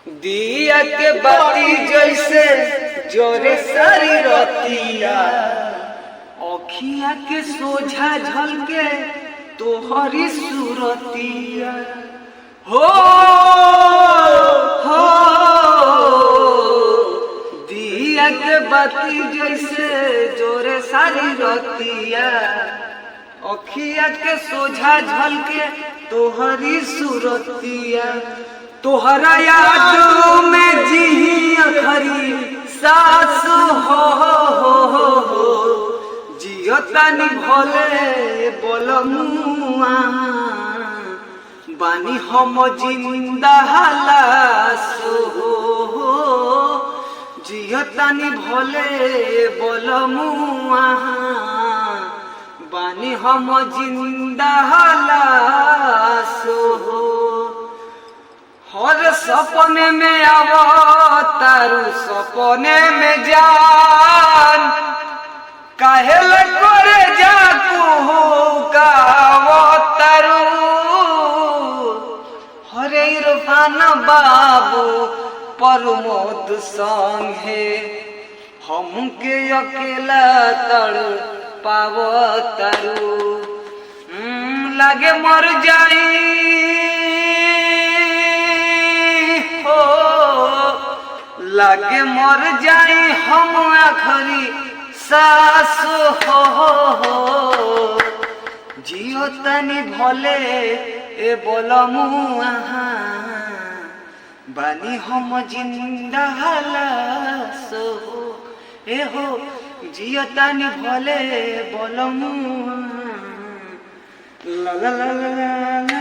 दिया के बाती जैसे जोरे सारी रतिया अखिया के सोझा झलके तोहरी सूरतिया हो दिया के बाती जैसे जोरे सारी रतिया अखिया के सोझा झलके तोहरी सूरतिया तोहरा याद में जी अखरी सास हो जियो तानी भोले बोलमुआ बानी हम जिंदा लाश हो जियो तानी भोले बोलमुआ बानी हम जिंदा लाश हो हर सपने में आवो तारू सपने में जान काहे करे जाकू गावो तारू हरे इरफान बाबू प्रमोद संगे हमके अकेला तड़ पावो तारू लागे मर जाई लागे मर जाई हम आखरी सास हो जियो तनी भोले ए बोलमुआ बानी हम जिंदा लाश हो ए हो जियो तनी भोले बोलमुआ ला ला ला ला